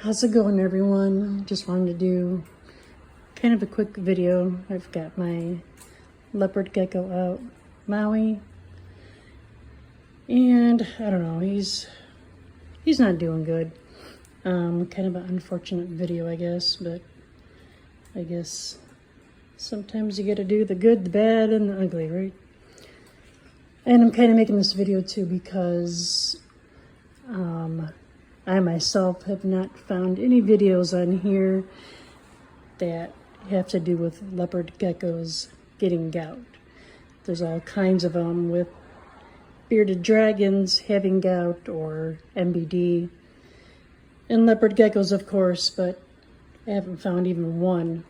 How's it going, everyone? Just wanted to do kind of a quick video. I've got my leopard gecko out, Maui, and I don't know, he's not doing good. Kind of an unfortunate video, I guess, but I guess sometimes you gotta do the good, the bad, and the ugly, right? And I'm kind of making this video too because I myself have not found any videos on here that have to do with leopard geckos getting gout. There's all kinds of them with bearded dragons having gout or MBD. And leopard geckos, of course, but I haven't found even one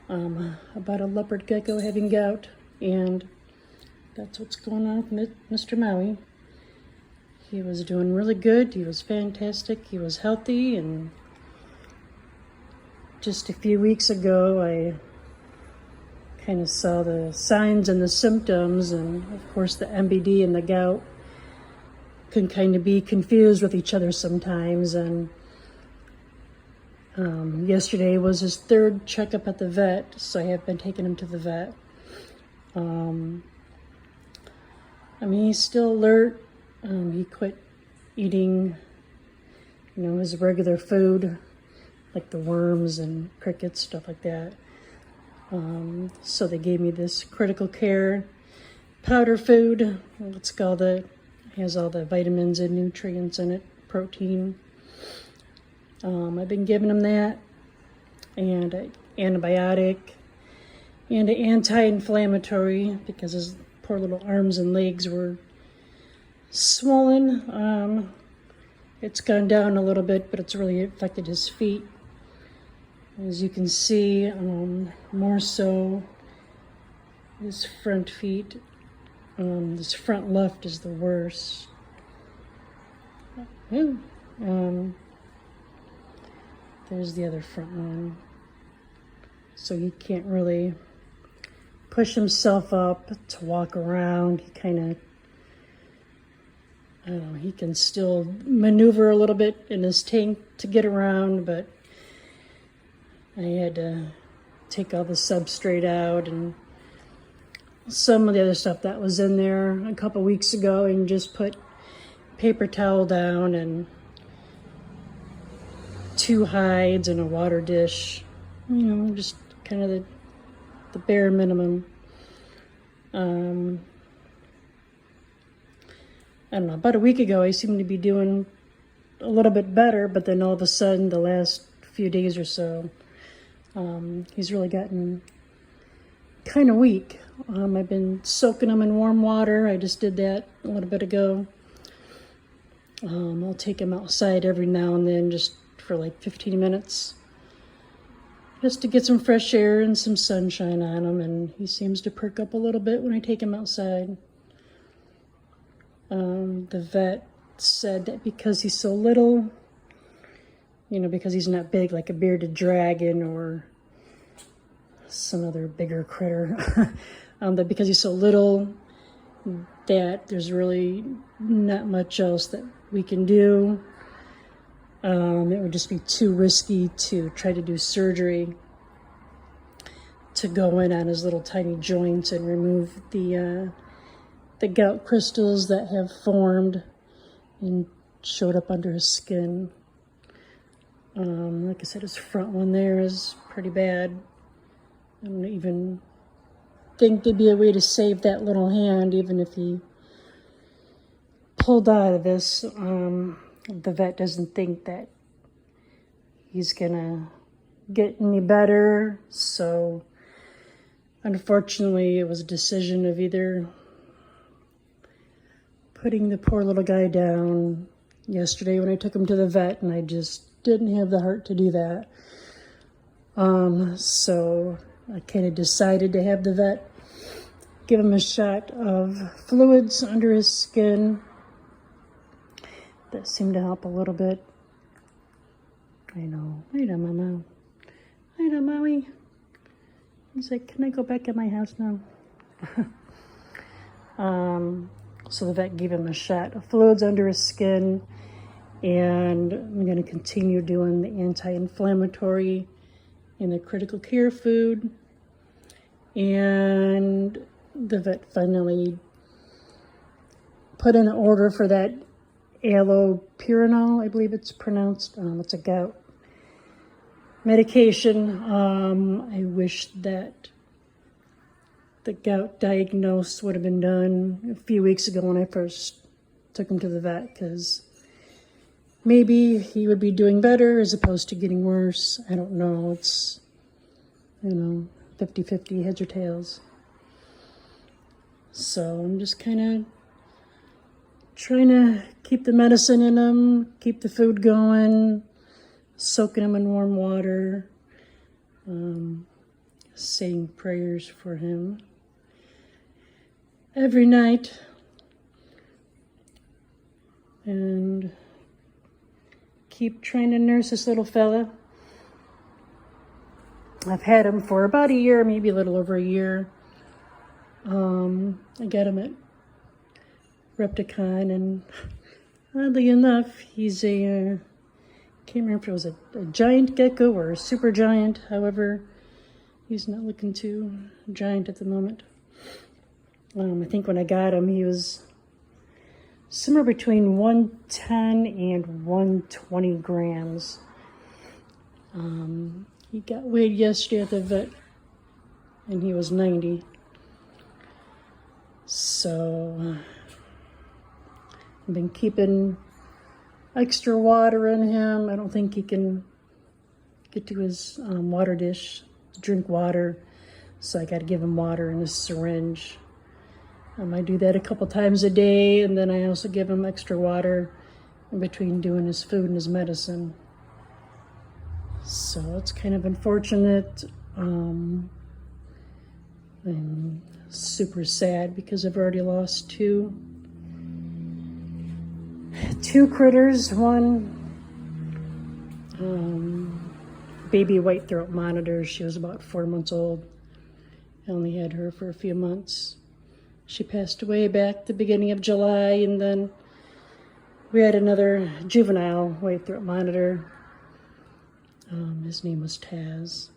about a leopard gecko having gout. And that's what's going on with Mr. Maui. He was doing really good. He was fantastic. He was healthy. And just a few weeks ago, I kind of saw the signs and the symptoms. And of course, the MBD and the gout can kind of be confused with each other sometimes. And yesterday was his third checkup at the vet. So I have been taking him to the vet. I mean, he's still alert. He quit eating, his regular food, like the worms and crickets, stuff like that. So they gave me this critical care powder food. Has all the vitamins and nutrients in it, protein. I've been giving him that, and an antibiotic, and an anti-inflammatory because his poor little arms and legs were swollen. It's gone down a little bit, but it's really affected his feet. As you can see, more so his front feet. This front left is the worst. There's the other front one. So he can't really push himself up to walk around. He kind of, he can still maneuver a little bit in his tank to get around, but I had to take all the substrate out and some of the other stuff that was in there a couple weeks ago, and just put paper towel down and 2 hides and a water dish, just kind of the bare minimum. I don't know, about a week ago, I seemed to be doing a little bit better, but then all of a sudden, the last few days or so, he's really gotten kind of weak. I've been soaking him in warm water. I just did that a little bit ago. I'll take him outside every now and then just for like 15 minutes, just to get some fresh air and some sunshine on him, and he seems to perk up a little bit when I take him outside. The vet said that because he's so little, because he's not big like a bearded dragon or some other bigger critter, that because he's so little, that there's really not much else that we can do. It would just be too risky to try to do surgery to go in on his little tiny joints and remove the gout crystals that have formed and showed up under his skin. Like I said, his front one there is pretty bad. I don't even think there'd be a way to save that little hand, even if he pulled out of this. The vet doesn't think that he's gonna get any better. So unfortunately, it was a decision of either putting the poor little guy down yesterday when I took him to the vet, and I just didn't have the heart to do that. So I kind of decided to have the vet give him a shot of fluids under his skin. That seemed to help a little bit. I know. Hi there, Mama. Hi there, Maui. He's like, can I go back in my house now? So the vet gave him a shot of fluids under his skin, And I'm going to continue doing the anti-inflammatory and the critical care food. And the vet finally put in an order for that allopurinol, I believe it's pronounced. It's a gout medication. I wish that the gout diagnosis would have been done a few weeks ago when I first took him to the vet, because maybe he would be doing better as opposed to getting worse. I don't know. It's, 50-50, heads or tails. So I'm just kind of trying to keep the medicine in him, keep the food going, soaking him in warm water, saying prayers for him every night, and keep trying to nurse this little fella. I've had him for about a year, maybe a little over a year. I got him at Repticon, and oddly enough, he's a, can't remember if it was a giant gecko or a super giant. However, he's not looking too giant at the moment. I think when I got him, he was somewhere between 110 and 120 grams. He got weighed yesterday at the vet, and he was 90. So I've been keeping extra water in him. I don't think he can get to his water dish, drink water, so I got to give him water in a syringe. I do that a couple times a day, and then I also give him extra water in between doing his food and his medicine. So it's kind of unfortunate. I'm super sad because I've already lost two critters. One baby white throat monitor. She was about 4 months old. I only had her for a few months. She passed away back the beginning of July, and then we had another juvenile white throat monitor. His name was Taz.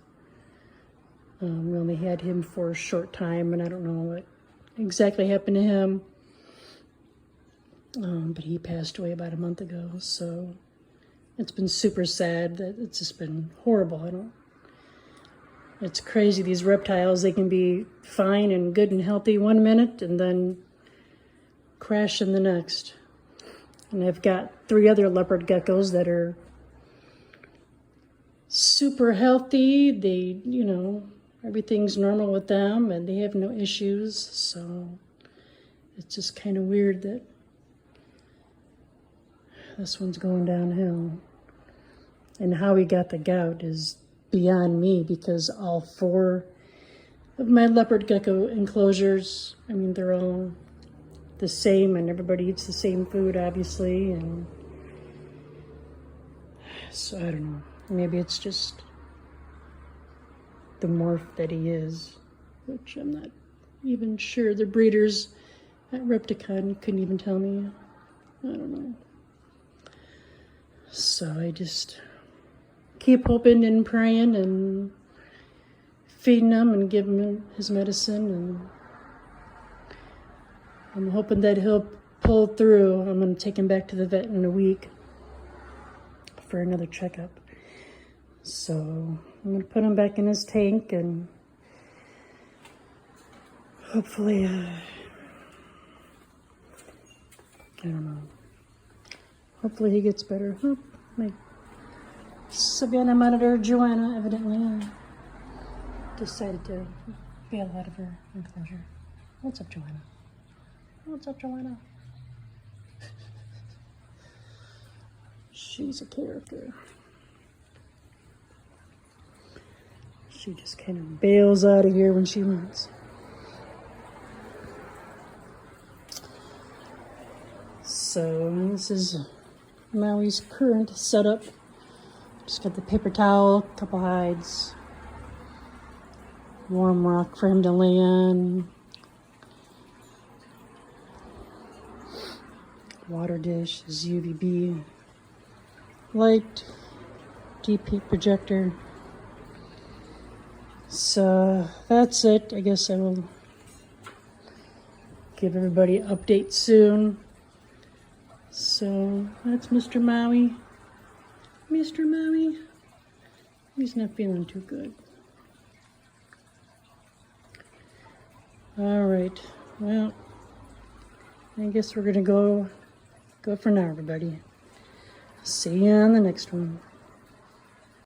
We only had him for a short time, and I don't know what exactly happened to him. But he passed away about a month ago, so it's been super sad. That it's just been horrible. It's crazy, these reptiles, they can be fine and good and healthy one minute and then crash in the next. And I've got 3 other leopard geckos that are super healthy. They, everything's normal with them and they have no issues. So it's just kind of weird that this one's going downhill. And how he got the gout is beyond me, because all 4 of my leopard gecko enclosures, they're all the same, and everybody eats the same food, obviously. And so I don't know, maybe it's just the morph that he is, which I'm not even sure. The breeders at Repticon couldn't even tell me. I don't know. So I just keep hoping and praying and feeding him and giving him his medicine, and I'm hoping that he'll pull through. I'm going to take him back to the vet in a week for another checkup. So I'm going to put him back in his tank, and hopefully, I don't know, hopefully he gets better. Oh, my Savannah monitor, Joanna, evidently decided to bail out of her enclosure. What's up, Joanna? What's up, Joanna? She's a character. She just kind of bails out of here when she wants. So this is Maui's current setup. Just got the paper towel, couple hides, warm rock for him to lay on, water dish, his UVB light, deep heat projector. So that's it. I guess I will give everybody an update soon. So that's Mr. Maui. Mr. Maui. He's not feeling too good. All right. Well, I guess we're gonna go for now, everybody. See you on the next one.